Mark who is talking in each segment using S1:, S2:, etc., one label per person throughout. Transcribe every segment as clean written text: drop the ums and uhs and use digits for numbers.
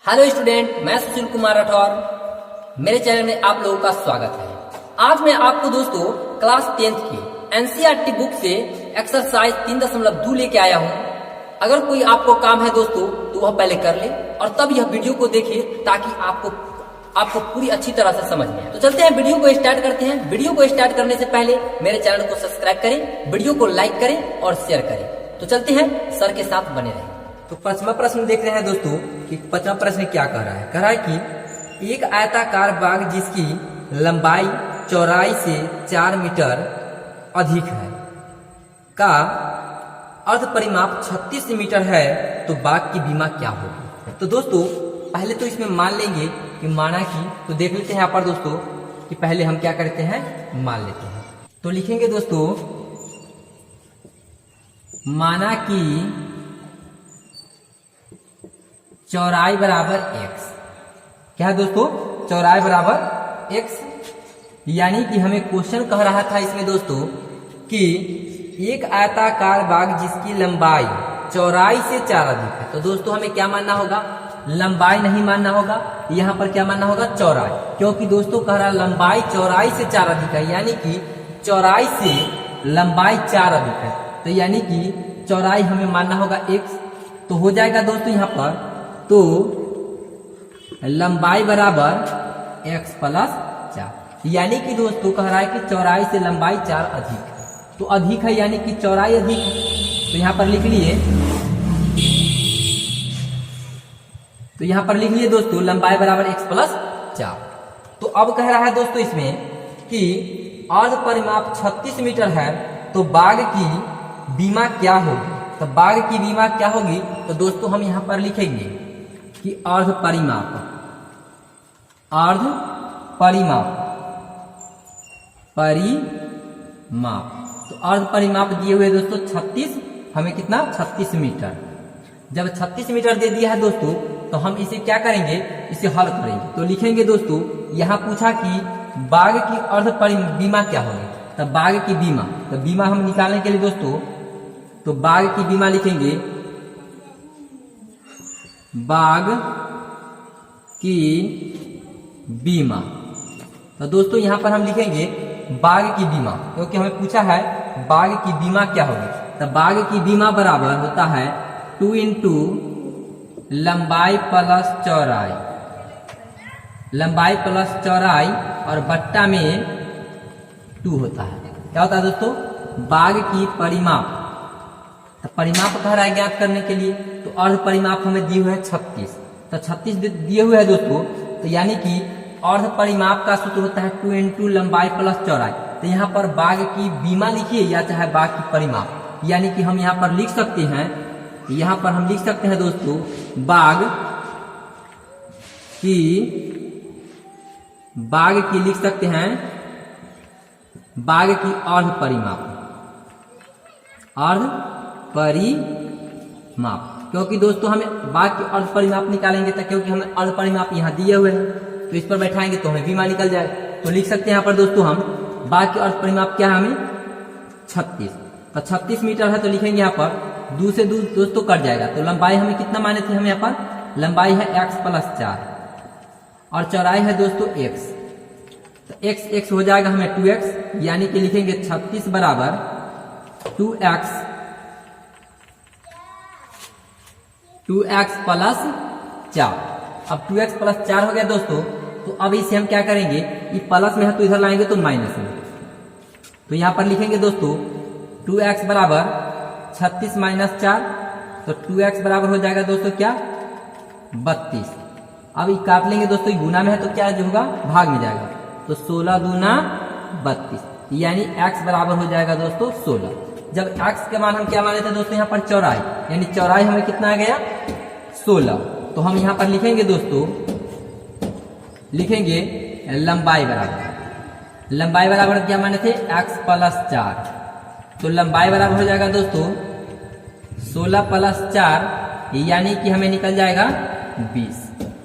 S1: Hello student, मैं सुशील कुमार राठौर। मेरे channel में आप लोगों का स्वागत है। आज मैं आपको दोस्तों क्लास 10th की एनसीईआरटी बुक से एक्सरसाइज 3.2 लेके आया हूँ। अगर कोई आपको काम है दोस्तों तो वह पहले कर ले और तब यह वीडियो को देखिए ताकि आपको पूरी अच्छी तरह से समझ में आए। तो चलते हैं, वीडियो को स्टार्ट करते हैं। वीडियो को स्टार्ट करने से पहले मेरे चैनल को सब्सक्राइब करें, वीडियो को लाइक करें और शेयर करें। तो चलते हैं, सर के साथ बने रहें।
S2: तो पांचवा प्रश्न देख रहे हैं दोस्तों कि पांचवा प्रश्न क्या कह रहा है। कह रहा है कि एक आयताकार बाग जिसकी लंबाई चौड़ाई से 4 मीटर अधिक है का अर्ध परिमाप 36 मीटर है, तो बाग की बीमा क्या होगी। तो दोस्तों पहले तो इसमें मान लेंगे कि माना कि, तो देख लेते हैं यहाँ पर दोस्तों कि पहले हम क्या करते हैं, मान लेते हैं। तो लिखेंगे दोस्तों माना कि चौड़ाई बराबर x। क्या है दोस्तों, चौड़ाई बराबर x, यानी कि हमें क्वेश्चन कह रहा था इसमें दोस्तों कि एक आयताकार बाग जिसकी लंबाई चौड़ाई से 4 अधिक है। तो दोस्तों हमें क्या मानना होगा, लंबाई नहीं मानना होगा, यहाँ पर क्या मानना होगा, चौड़ाई। क्योंकि दोस्तों कह रहा लंबाई चौड़ाई से 4 अधिक है, यानी कि चौड़ाई से लंबाई 4 अधिक है, तो यानी कि चौड़ाई हमें मानना होगा x। तो हो जाएगा दोस्तों यहाँ पर, तो लंबाई बराबर x प्लस 4, यानी कि दोस्तों कह रहा है कि चौड़ाई से लंबाई 4 अधिक है। तो अधिक है यानी कि चौड़ाई अधिक है, तो यहाँ पर लिख लिए, तो यहाँ पर लिख लिए दोस्तों लंबाई बराबर x प्लस 4। तो अब कह रहा है दोस्तों इसमें कि अर्ध परिमाप 36 मीटर है, तो बाग की बीमा क्या होगी। तो बाग की बीमा क्या होगी, तो दोस्तों हम यहाँ पर लिखेंगे कि अर्ध परिमाप तो अर्ध परिमाप दिए हुए दोस्तों 36, हमें कितना 36 मीटर। जब 36 मीटर दे दिया है दोस्तों तो हम इसे क्या करेंगे, इसे हल करेंगे। तो लिखेंगे दोस्तों, यहाँ पूछा कि बाग की अर्ध बीमा क्या होगी। तो बाग की बीमा, तो बीमा हम निकालने के लिए दोस्तों, तो बाग की बीमा लिखेंगे, बाग की बीमा। तो दोस्तों यहां पर हम लिखेंगे बाग की बीमा, क्योंकि हमें पूछा है बाग की बीमा क्या होगी। तो बाग की बीमा बराबर होता है 2 इंटू लंबाई प्लस चौड़ाई, लंबाई प्लस चौड़ाई और बट्टा में 2 होता है। क्या होता है दोस्तों, बाग की परिमाप। तो परिमाप कह रहा है ज्ञात करने के लिए, तो अर्ध परिमाप हमें दिए हुए है 36। तो 36 दिए हुए है दोस्तों, तो यानी कि अर्ध परिमाप का सूत्र होता है 2 इंटू लंबाई प्लस चौड़ाई। तो यहाँ पर बाग की बीमा लिखिए या चाहे बाग की परिमाप, यानी कि हम यहाँ पर लिख सकते हैं, यहाँ पर हम लिख सकते हैं दोस्तों बाग की लिख सकते हैं बाग की अर्ध परिमाप, अर्ध परिमाप। क्योंकि दोस्तों हमें बाग की अर्ध परिमाप निकालेंगे, तो क्योंकि हमें अर्ध परिमाप यहाँ दिए हुए हैं, तो इस पर बैठाएंगे तो हमें बीमा निकल जाए। तो लिख सकते हैं यहाँ पर दोस्तों हम बाग की अर्ध परिमाप क्या है, हमें 36। तो 36 मीटर है, तो लिखेंगे यहाँ पर 2 से 2 दोस्तों कट जाएगा। तो लंबाई हमें कितना माने थे, हम यहाँ पर लंबाई है x प्लस 4 और चौड़ाई है दोस्तों x। तो x हो जाएगा हमें 2x, यानी कि लिखेंगे 36 बराबर 2x प्लस 4। अब 2x प्लस 4 हो गया दोस्तों, तो अब इसे हम क्या करेंगे, ये प्लस में है तो इधर लाएंगे तो माइनस में। तो यहाँ पर लिखेंगे दोस्तों 2x बराबर 36 माइनस 4, तो 2x बराबर हो जाएगा दोस्तों क्या, 32। अब ये काट लेंगे दोस्तों, गुना में है तो क्या जो होगा भाग में जाएगा, तो 16 दूना 32, यानी x बराबर हो जाएगा दोस्तों 16। जब x के मान हम क्या माने थे दोस्तों, यहाँ पर चौड़ाई, यानी चौड़ाई हमें कितना आ गया 16। तो हम यहाँ पर लिखेंगे दोस्तों, लिखेंगे लंबाई बराबर क्या माने थे, x प्लस 4। तो लंबाई बराबर हो जाएगा दोस्तों 16 प्लस 4, यानी कि हमें निकल जाएगा 20।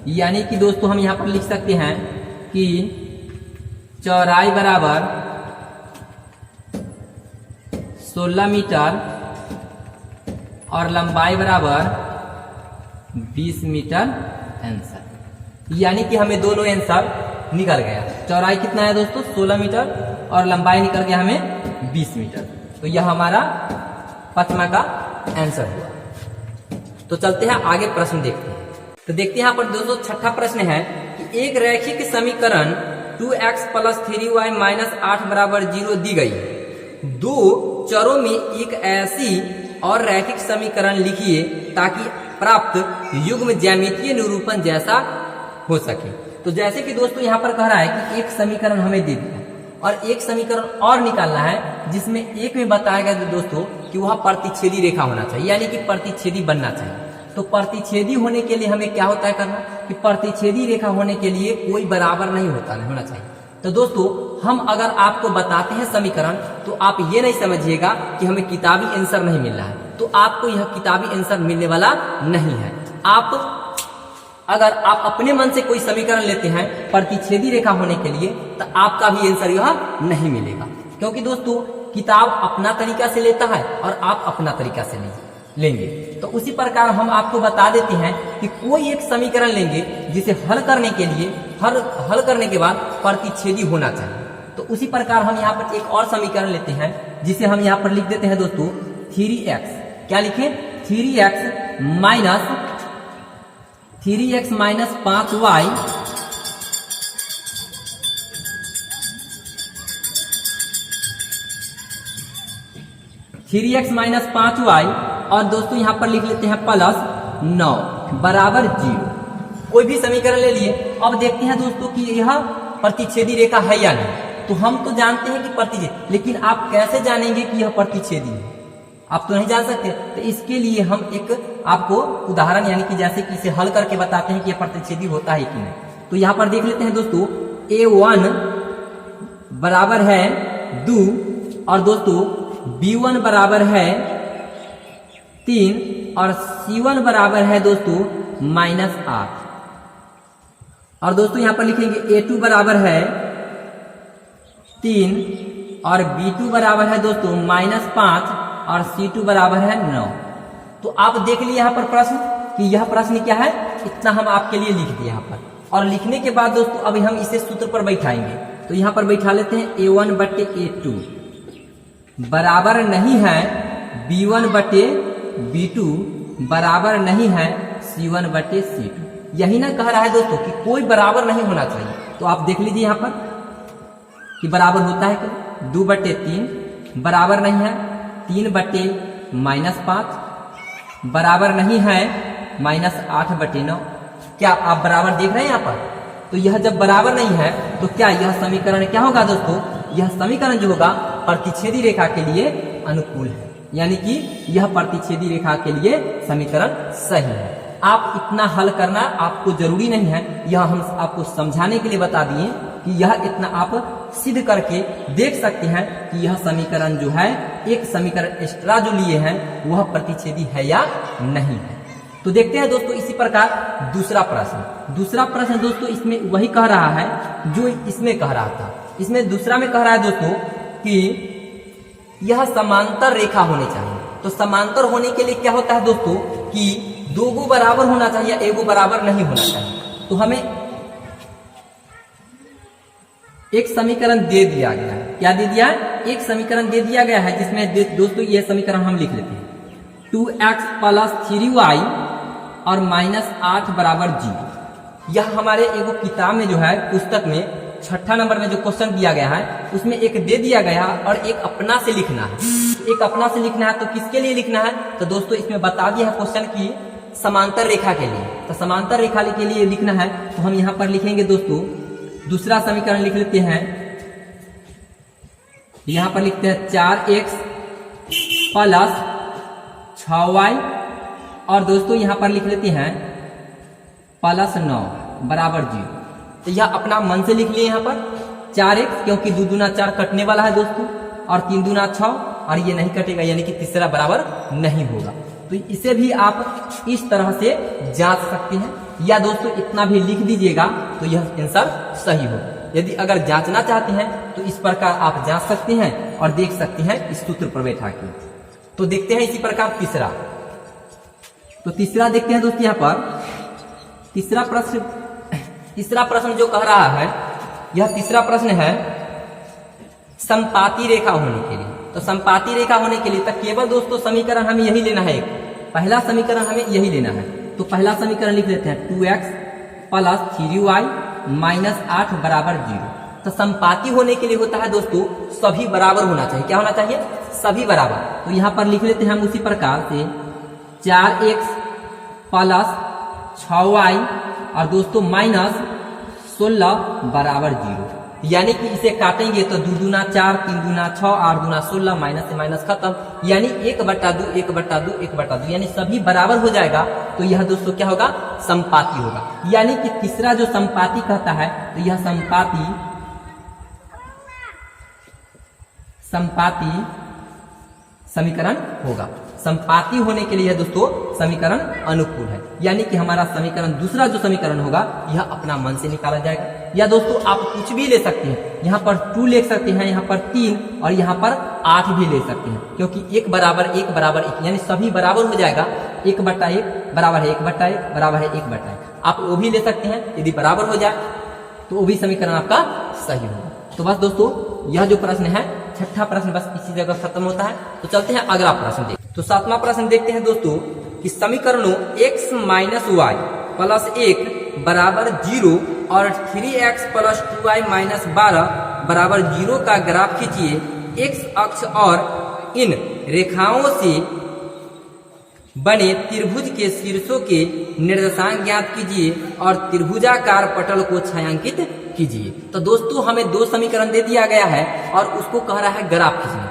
S2: यानी कि दोस्तों हम यहाँ पर लिख सकते हैं कि चौड़ाई बराबर 16 मीटर और लंबाई बराबर 20 मीटर आंसर, यानी कि हमें दोनों आंसर निकल गया। चौड़ाई कितना है दोस्तों 16 मीटर और लंबाई निकल गया हमें 20 मीटर। तो यह हमारा 5वां का आंसर हुआ। तो चलते हैं आगे प्रश्न देखते हैं। तो देखते हैं यहाँ पर दोस्तों 6ठा प्रश्न है कि एक रैखिक समीकरण 2x + 3y - 8 = 0 दी गई। दो चरों में एक ऐसी और रैखिक समीकरण लिखिए ताकि प्राप्त युग्म ज्यामितीय निरूपण जैसा हो सके। तो जैसे कि दोस्तों यहाँ पर कह रहा है कि एक समीकरण हमें दे दिया और एक समीकरण और निकालना है, जिसमें एक में बताया गया दोस्तों कि वह प्रतिच्छेदी रेखा होना चाहिए, यानी कि प्रतिच्छेदी बनना चाहिए। तो प्रतिच्छेदी होने के लिए हमें क्या होता है करना कि प्रतिच्छेदी रेखा होने के लिए कोई बराबर नहीं होना चाहिए। तो दोस्तों हम अगर आपको बताते हैं समीकरण, तो आप ये नहीं समझिएगा कि हमें किताबी आंसर नहीं मिल रहा है। तो आपको यह किताबी आंसर मिलने वाला नहीं है। अगर आप अपने मन से कोई समीकरण लेते हैं प्रतिच्छेदी रेखा होने के लिए, तो आपका भी आंसर यह नहीं मिलेगा, क्योंकि दोस्तों किताब अपना तरीका से लेता है और आप अपना तरीका से लेंगे। तो उसी प्रकार हम आपको बता देते हैं कि कोई एक समीकरण लेंगे जिसे हल करने के लिए हल करने के बाद प्रतिच्छेदी होना चाहिए। तो उसी प्रकार हम यहाँ पर एक और समीकरण लेते हैं, जिसे हम यहाँ पर लिख देते हैं दोस्तों 3x। क्या लिखें 3x माइनस 5y और दोस्तों यहाँ पर लिख लेते हैं +9 = 0। कोई भी समीकरण ले लिए। अब देखते हैं दोस्तों कि यह प्रतिच्छेदी रेखा है या नहीं। तो हम तो जानते हैं कि प्रतिच्छेदी, लेकिन आप कैसे जानेंगे कि यह प्रतिच्छेदी है? आप तो नहीं जान सकते। तो इसके लिए हम एक आपको उदाहरण, यानी कि जैसे कि इसे हल करके बताते हैं कि यह प्रतिच्छेदी होता है कि नहीं। तो यहाँ पर देख लेते हैं दोस्तों a1 बराबर है 2 और दोस्तों b1 बराबर है 3 और c1 बराबर है दोस्तों -8। और दोस्तों यहाँ पर लिखेंगे a2 बराबर है 3 और b2 बराबर है दोस्तों -5 और c2 बराबर है 9। तो आप देख लिए यहाँ पर प्रश्न कि यह प्रश्न क्या है, इतना हम आपके लिए लिख दिए यहाँ पर। और लिखने के बाद दोस्तों अभी हम इसे सूत्र पर बैठाएंगे। तो यहाँ पर बैठा लेते हैं a1/a2 बराबर नहीं है b1/b2 बराबर नहीं है c1/c2। यही ना कह रहा है दोस्तों कि कोई बराबर नहीं होना चाहिए। तो आप देख लीजिए यहाँ पर कि बराबर होता है कि 2/3 बराबर नहीं है 3/-5 बराबर नहीं है -8/9। क्या आप बराबर देख रहे हैं यहाँ पर? तो यह जब बराबर नहीं है तो क्या यह समीकरण क्या होगा दोस्तों? यह समीकरण जो होगा प्रतिच्छेदी रेखा के लिए अनुकूल है, यानी कि यह प्रतिच्छेदी रेखा के लिए समीकरण सही है। आप इतना हल करना आपको जरूरी नहीं है, यह हम आपको समझाने के लिए बता दिए कि यह इतना आप सिद्ध करके देख सकते हैं कि यह समीकरण जो है, एक समीकरण एक्स्ट्रा जो लिए हैं वह प्रतिच्छेदी है या नहीं है। तो देखते हैं दोस्तों इसी प्रकार दूसरा प्रश्न दोस्तों इसमें वही कह रहा है जो इसमें कह रहा था। इसमें दूसरा में कह रहा है दोस्तों कि यह समांतर रेखा होनी चाहिए। तो समांतर होने के लिए क्या होता है दोस्तों कि दो गो बराबर होना चाहिए, एगो बराबर नहीं होना चाहिए। तो हमें एक समीकरण दे दिया गया है। क्या दे दिया है? एक समीकरण दे दिया गया है, जिसमें दोस्तों यह समीकरण हम लिख लेते हैं 2x + 3y और -8 = 0। यह हमारे एगो किताब में जो है, पुस्तक में 6ठा नंबर में जो क्वेश्चन दिया गया है उसमें एक दे दिया गया है और एक अपना से लिखना है। एक अपना से लिखना है तो किसके लिए लिखना है? तो दोस्तों इसमें बता दिया है क्वेश्चन की समांतर रेखा के लिए। तो समांतर रेखा के लिए लिखना है तो हम यहाँ पर लिखेंगे दोस्तों दूसरा समीकरण लिख लेते हैं। यहाँ पर लिखते हैं 4x + 6y और दोस्तों यहाँ पर लिख लेते हैं +9 = 0। तो यह अपना मन से लिख लिए यहाँ पर 4x, क्योंकि 2 दूना 4 कटने वाला है दोस्तों, और 3 दूना 6 और ये नहीं कटेगा, यानी कि तीसरा बराबर नहीं होगा। तो इसे भी आप इस तरह से जांच सकते हैं, या दोस्तों इतना भी लिख दीजिएगा तो यह आंसर सही होगा। यदि अगर जांचना चाहते हैं तो इस प्रकार आप जांच सकते हैं और देख सकते हैं इस सूत्र पर बैठा के। तो देखते हैं इसी प्रकार तीसरा। तो तीसरा देखते हैं दोस्तों यहाँ पर तीसरा प्रश्न जो कह रहा है, यह तीसरा प्रश्न है समपाती रेखा होने के लिए। तो समपाती रेखा होने के लिए तो केवल दोस्तों समीकरण हमें यही लेना है, पहला समीकरण हमें यही लेना है। तो पहला समीकरण लिख लेते हैं 2x प्लस 3y माइनस 8 बराबर 0। तो समपाती होने के लिए होता है दोस्तों सभी बराबर होना चाहिए। क्या होना चाहिए? सभी बराबर। तो यहाँ पर लिख लेते हैं हम उसी प्रकार से 4x प्लस 6y और दोस्तों माइनस 16 बराबर 0। यानी कि इसे काटेंगे तो 2 दूना 4, 3 दूना 6, 8 दूना 16, माइनस से माइनस खत्म, यानी 1/2 1/2 1/2, यानी सभी बराबर हो जाएगा। तो यह दोस्तों क्या होगा? समपाती होगा। यानी कि तीसरा जो समपाती कहता है तो यह समपाती समीकरण होगा। समपाती होने के लिए दोस्तों समीकरण अनुकूल है, यानी कि हमारा समीकरण दूसरा जो समीकरण होगा यह अपना मन से निकाला जाएगा। या दोस्तों आप कुछ भी ले सकते हैं, यहाँ पर 2 ले सकते हैं, यहाँ पर 3 और यहाँ पर 8 भी ले सकते हैं, क्योंकि 1 बराबर 1 बराबर 1 यानी सभी बराबर हो जाएगा। 1/1 बराबर है 1/1 बराबर है 1/1। आप वो भी ले सकते हैं, यदि बराबर हो जाए तो वो भी समीकरण आपका सही होगा। तो बस दोस्तों यह जो प्रश्न है, छठा प्रश्न बस इसी जगह खत्म होता है। तो चलते हैं अगला प्रश्न देखते। तो सातवां प्रश्न देखते हैं दोस्तों कि समीकरणों x माइनस वाई प्लस 1 बराबर 0 और 3x प्लस 2y माइनस 12 बराबर 0 का ग्राफ खींचिए। x अक्ष और इन रेखाओं से बने त्रिभुज के शीर्षों के निर्देशांक ज्ञात कीजिए और त्रिभुजाकार पटल को छायांकित कीजिए। तो दोस्तों हमें 2 समीकरण दे दिया गया है और उसको कह रहा है ग्राफ खींचने का।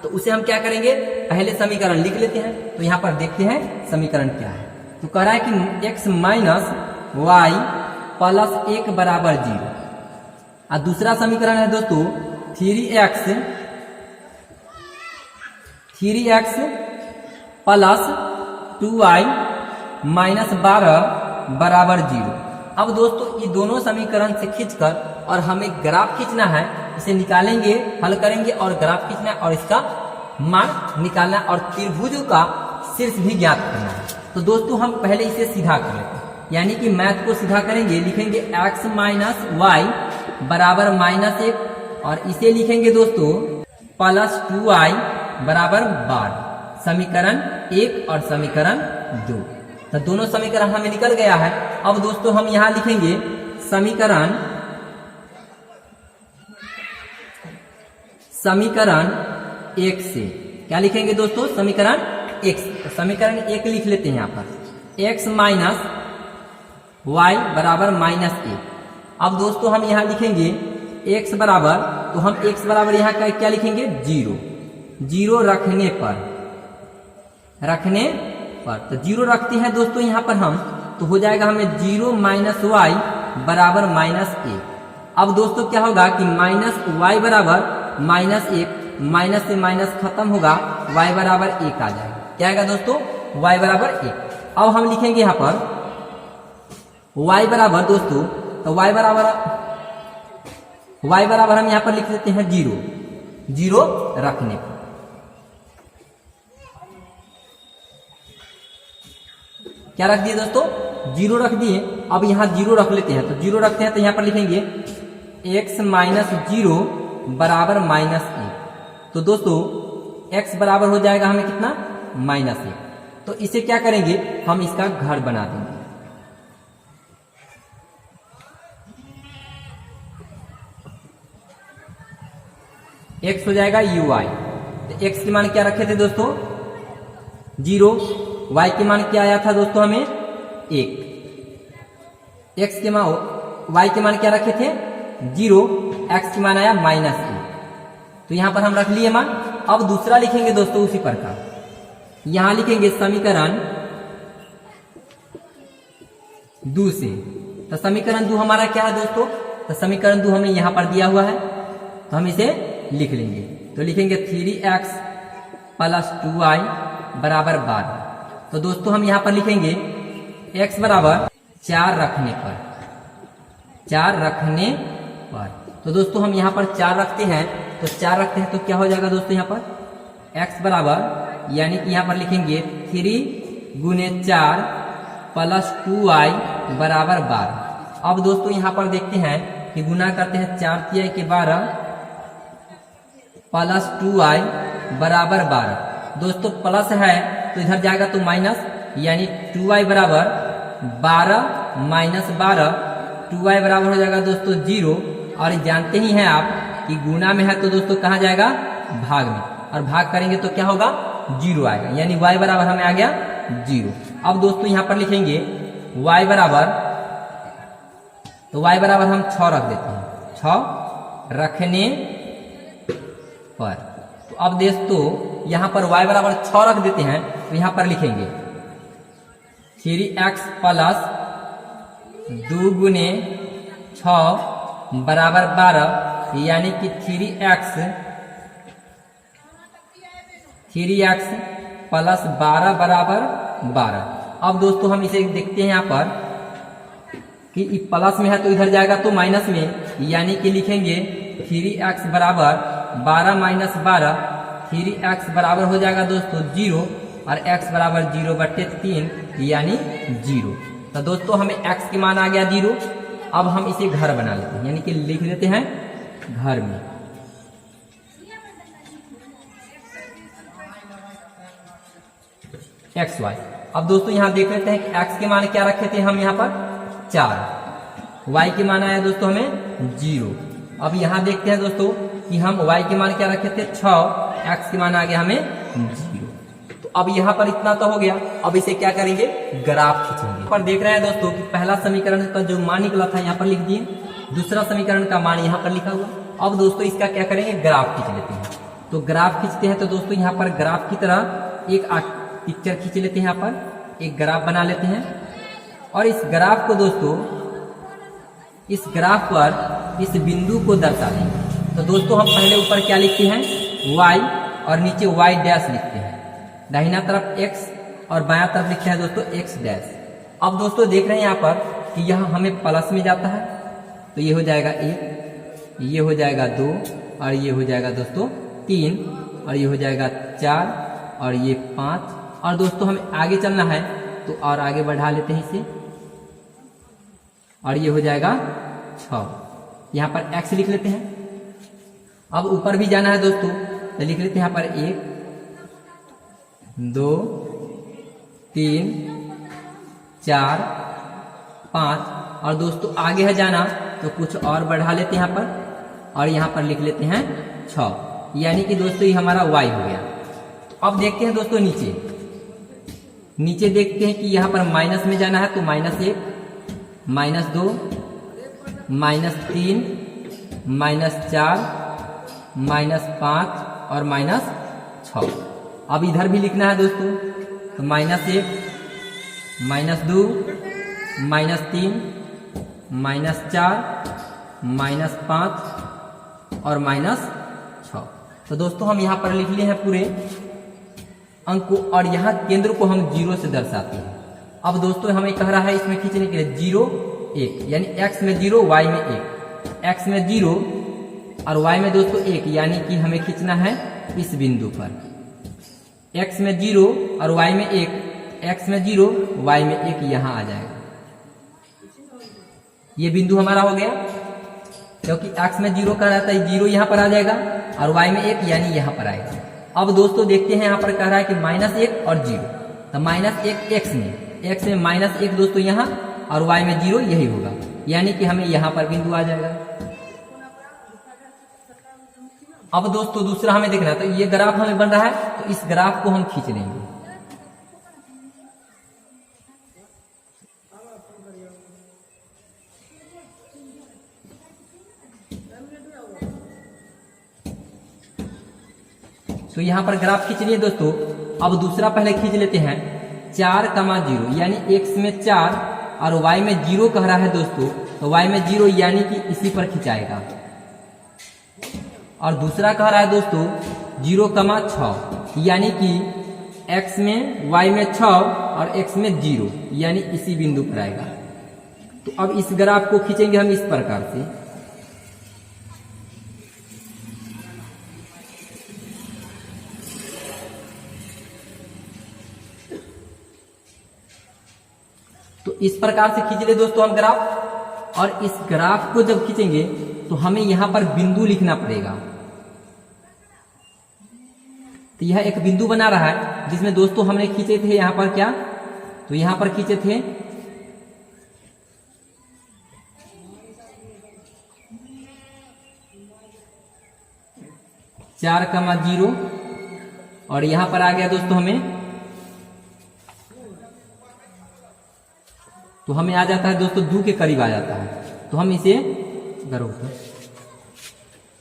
S2: तो उसे हम क्या करेंगे? पहले समीकरण लिख लेते हैं। तो यहाँ पर देखते हैं समीकरण क्या है। तो कह रहा है कि x माइनस वाई प्लस 1 बराबर 0 और दूसरा समीकरण है दोस्तों 3x प्लस 2y माइनस 12 बराबर 0। अब दोस्तों ये दोनों समीकरण से खींचकर और हमें ग्राफ खींचना है, इसे निकालेंगे, हल करेंगे और ग्राफ खींचना है और इसका मान निकालना और त्रिभुजों का शीर्ष भी ज्ञात करना है। तो दोस्तों हम पहले इसे सीधा कर लेते हैं, यानी कि मैथ को सीधा करेंगे। लिखेंगे x माइनस वाई बराबर -1 और इसे लिखेंगे दोस्तों प्लस 2y बराबर 12। समीकरण 1 और समीकरण 2। तो दोनों समीकरण हमें निकल गया है। अब दोस्तों हम यहाँ लिखेंगे समीकरण 1 से क्या लिखेंगे दोस्तों? समीकरण 1 से। तो समीकरण 1 लिख लेते हैं यहाँ पर x माइनस वाई बराबर -1। अब दोस्तों हम यहाँ लिखेंगे x बराबर, तो हम x बराबर यहाँ का क्या लिखेंगे? 0 रखने पर तो 0 रखते हैं दोस्तों यहाँ पर हम, तो हो जाएगा हमें 0 माइनस वाई बराबर -1। अब दोस्तों क्या होगा कि माइनस वाई बराबर -1, माइनस से माइनस खत्म होगा, y बराबर 1 आ जाएगा। क्या आएगा दोस्तों? y बराबर 1। अब हम लिखेंगे यहाँ पर y बराबर दोस्तों, तो y बराबर हम यहाँ पर लिख देते हैं 0 रखने पर। क्या रख दिए दोस्तों? 0 रख दिए। अब यहाँ 0 रख लेते हैं। तो 0 रखते हैं तो यहाँ पर लिखेंगे x माइनस 0 बराबर -1। तो दोस्तों x बराबर हो जाएगा हमें कितना? -1। तो इसे क्या करेंगे? हम इसका घर बना देंगे। x हो जाएगा uy। तो x के मान क्या रखे थे दोस्तों? 0। y के मान क्या आया था दोस्तों? हमें 1। x के मान y के मान क्या रखे थे? 0। x के मान आया -1। तो यहां पर हम रख लिए मान। अब दूसरा लिखेंगे दोस्तों उसी प्रकार। यहां लिखेंगे समीकरण 2 से। तो समीकरण 2 हमारा क्या है दोस्तों? तो समीकरण 2 हमें यहां पर दिया हुआ है, तो हम इसे लिख लेंगे। तो लिखेंगे 3x प्लस 2y बराबर 12। तो दोस्तों हम यहां पर लिखेंगे x बराबर 4 रखने पर। तो दोस्तों हम यहाँ पर 4 रखते हैं। तो 4 रखते हैं तो क्या हो जाएगा दोस्तों? यहाँ पर x बराबर, यानी कि यहाँ पर लिखेंगे 3 गुने 4 प्लस 2y बराबर 12। अब दोस्तों यहाँ पर देखते हैं कि गुना करते हैं 4 तिहाई के 12 प्लस 2i बराबर 12। दोस्तों प्लस है तो इधर जाएगा तो माइनस, यानी 2i बराबर 12 माइनस 12, 2i बराबर हो जाएगा दोस्तों 0। और जानते ही हैं आप कि गुना में है तो दोस्तों कहाँ जाएगा, भाग में, और भाग करेंगे तो क्या होगा, 0 आएगा, यानी y बराबर हमें आ गया 0। अब दोस्तों यहाँ पर लिखेंगे y बराबर, तो y बराबर हम 6 रख देते हैं, 6 रखने पर। तो अब दोस्तों यहाँ पर y बराबर 6 रख देते हैं, तो यहाँ पर लिखेंगे 3x प्लस 2 गुने 6 बराबर 12, यानी कि 3x प्लस 12 बराबर 12। अब दोस्तों हम इसे देखते हैं यहाँ पर कि प्लस में है तो इधर जाएगा तो माइनस में, यानी कि लिखेंगे 3x बराबर 12 माइनस 12, 3x बराबर हो जाएगा दोस्तों 0, और x बराबर 0/3 यानी 0। तो दोस्तों हमें x के मान आ गया 0। अब हम इसे घर बना लेते हैं, यानी कि लिख लेते हैं घर में। xy। अब दोस्तों यहाँ देख लेते हैं कि x के मान क्या रखे थे हम यहाँ पर 4, y के मान आया दोस्तों हमें 0। अब यहाँ देखते हैं दोस्तों कि हम y के मान क्या रखे थे 6, x के मान आ गया हमें 0। तो अब यहाँ पर इतना तो हो गया। अब इसे क्या करेंगे, ग्राफ खींचेंगे। पर देख रहे हैं दोस्तों कि पहला समीकरण का जो मान निकला था यहाँ पर लिख दिए, दूसरा समीकरण का मान यहाँ पर लिखा हुआ। अब दोस्तों इसका क्या करेंगे, ग्राफ खींच लेते हैं। तो ग्राफ खींचते हैं तो दोस्तों यहाँ पर ग्राफ की तरह एक पिक्चर खींच लेते हैं, यहाँ पर एक ग्राफ बना लेते हैं। और इस ग्राफ को दोस्तों, इस ग्राफ पर इस बिंदु को दर्शा देंगे। तो दोस्तों हम पहले ऊपर क्या लिखते हैं, y, और नीचे y डैश लिखते हैं, दाहिना तरफ x और बायां तरफ लिखते हैं दोस्तों x डैश। अब दोस्तों देख रहे हैं यहाँ पर कि यह हमें प्लस में जाता है, तो ये हो जाएगा 1, ये हो जाएगा 2, और ये हो जाएगा दोस्तों 3, और ये हो जाएगा 4, और ये 5। और दोस्तों हमें आगे चलना है तो और आगे बढ़ा लेते हैं इसे, और ये हो जाएगा 6। यहाँ पर x लिख लेते हैं। अब ऊपर भी जाना है दोस्तों, तो लिख लेते हैं यहाँ पर 1, 2, 3, 4, 5। और दोस्तों आगे है जाना तो कुछ और बढ़ा लेते हैं यहाँ पर, और यहाँ पर लिख लेते हैं 6, यानी कि दोस्तों ये हमारा y हो गया। तो अब देखते हैं दोस्तों नीचे देखते हैं कि यहाँ पर माइनस में जाना है, तो -1, -2, -3, -4, -5 और -6। अब इधर भी लिखना है दोस्तों, तो -1, -2, -3, -4, -5 और -6। तो दोस्तों हम यहाँ पर लिख लिए हैं पूरे अंक को, और यहाँ केंद्र को हम 0 से दर्शाते हैं। अब दोस्तों हमें कह रहा है इसमें खींचने के लिए 0, 1, यानी x में 0, y में 1, x में 0 और y में दोस्तों 1, यानी कि हमें खींचना है इस बिंदु पर। x में 0 और y में 1, x में 0, y में 1 यहाँ आ जाएगा। ये बिंदु हमारा हो गया, क्योंकि x में 0 कह रहा था, 0 यहाँ पर आ जाएगा, और y में 1 यानी यहाँ पर आएगा। अब दोस्तों देखते हैं यहाँ पर कह रहा है कि -1 और 0, तो -1 x में -1 दोस्तों यहाँ, और y में 0 यही होगा, यानी कि हमें यहाँ पर बिंदु आ जाएगा। अब दोस्तों दूसरा हमें देखना है, तो ये ग्राफ हमें बन रहा है, तो इस ग्राफ को हम खींच लेंगे। तो यहाँ पर ग्राफ खींच लिए दोस्तों। अब दूसरा पहले खींच लेते हैं, 4,0, यानी x में 4 और y में 0 कह रहा है दोस्तों, तो y में 0 यानी कि इसी पर खिंचाएगा। और दूसरा कह रहा है दोस्तों 0,6, यानी कि x में y में 6 और x में 0, यानी इसी बिंदु पर आएगा। तो अब इस ग्राफ को खींचेंगे हम इस प्रकार से। तो इस प्रकार से खींच ले दोस्तों हम ग्राफ, और इस ग्राफ को जब खींचेंगे तो हमें यहां पर बिंदु लिखना पड़ेगा। तो यह एक बिंदु बना रहा है जिसमें दोस्तों हमने खींचे थे यहां पर क्या, तो यहां पर खींचे थे 4,0 और यहां पर आ गया दोस्तों हमें आ जाता है दोस्तों 2 के करीब आ जाता है। तो हम इसे करो तो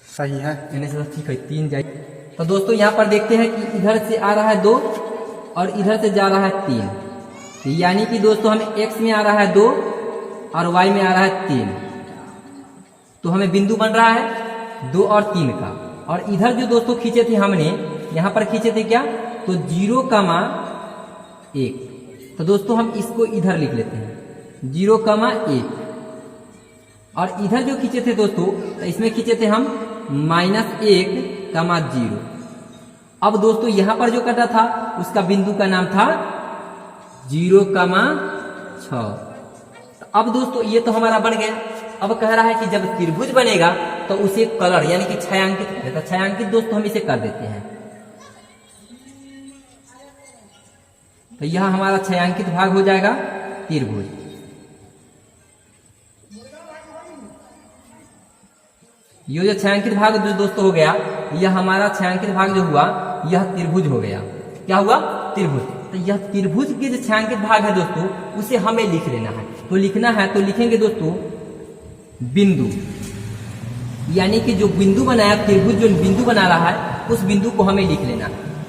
S3: सही है,
S2: इन्हें से ठीक है 3 जाए। तो दोस्तों यहां पर देखते हैं कि इधर से आ रहा है 2 और इधर से जा रहा है 3, तो यानी कि दोस्तों हमें x में आ रहा है 2 और y में आ रहा है 3। तो हमें बिंदु बन रहा है 2 और 3 का। और इधर जो दोस्तों खींचे थे हमने, यहां पर खींचे थे क्या, तो 0,1। तो दोस्तों हम इसको इधर लिख लेते हैं 0,1। और इधर जो खींचे थे दोस्तों, तो इसमें खींचे थे हम -1,0। अब दोस्तों यहां पर जो कटा था उसका बिंदु का नाम था 0,6। अब दोस्तों ये तो हमारा बन गया। अब कह रहा है कि जब त्रिभुज बनेगा तो उसे कलर यानी कि छायांकित करें। तो छायांकित दोस्तों हम इसे कर देते हैं। तो यह हमारा छायांकित भाग हो जाएगा त्रिभुज। ये जो छायांकित भाग जो दोस्तों हो गया, यह हमारा छायांकित भाग जो हुआ यह त्रिभुज हो गया। क्या हुआ, त्रिभुज। तो यह त्रिभुज के जो छायांकित भाग है दोस्तों उसे हमें लिख लेना है। तो लिखना है तो लिखेंगे दोस्तों बिंदु, यानी कि जो बिंदु बनाया त्रिभुज जो बिंदु बना रहा है उस बिंदु को हमें लिख लेना।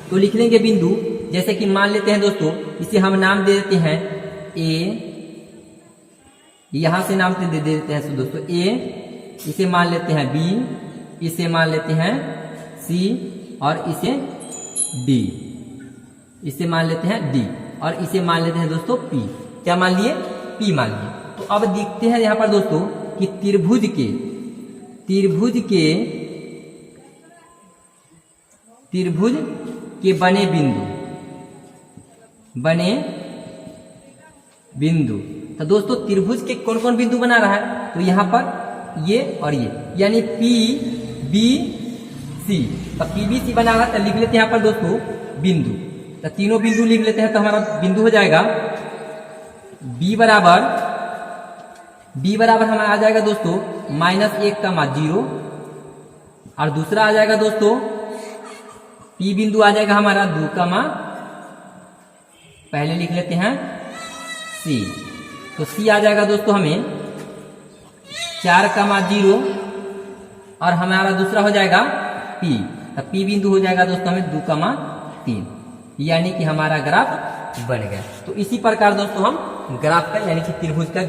S2: तो लिख लेंगे बिंदु, जैसे कि मान लेते हैं दोस्तों इसे हम नाम दे देते हैं ए, यहां से नाम दे देते हैं दोस्तों ए, इसे मान लेते हैं बी, इसे मान लेते हैं सी और इसे डी, इसे मान लेते हैं डी और इसे मान लेते हैं दोस्तों पी। क्या मान लिए, पी मान लिए। तो अब देखते हैं यहां पर दोस्तों कि त्रिभुज के बने बिंदु। तो दोस्तों त्रिभुज के कौन कौन बिंदु बना रहा है, तो यहां पर ये और ये, यानी पी बी सी। तो पी बी सी बना रहा है तो लिख लेते हैं यहां पर दोस्तों बिंदु। तो तीनों बिंदु लिख लेते हैं। तो हमारा बिंदु हो जाएगा बी बराबर हमारा आ जाएगा दोस्तों -1,0 और दूसरा आ जाएगा दोस्तों पी बिंदु आ जाएगा हमारा 2, पहले लिख लेते हैं सी। तो सी आ जाएगा दोस्तों हमें 4,0 और हमारा दूसरा हो जाएगा पी। तो पी बिंदु हो जाएगा दोस्तों हमें 2,3, यानी कि हमारा ग्राफ बन गया। तो इसी प्रकार दोस्तों हम ग्राफ का यानी कि त्रिभुज का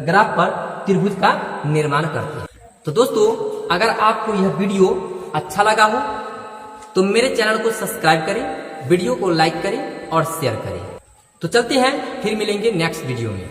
S2: ग्राफ पर त्रिभुज का निर्माण करते हैं। तो दोस्तों अगर आपको यह वीडियो अच्छा लगा हो तो मेरे चैनल को सब्सक्राइब करें, वीडियो को लाइक करें और शेयर करें। तो चलते हैं, फिर मिलेंगे नेक्स्ट वीडियो में।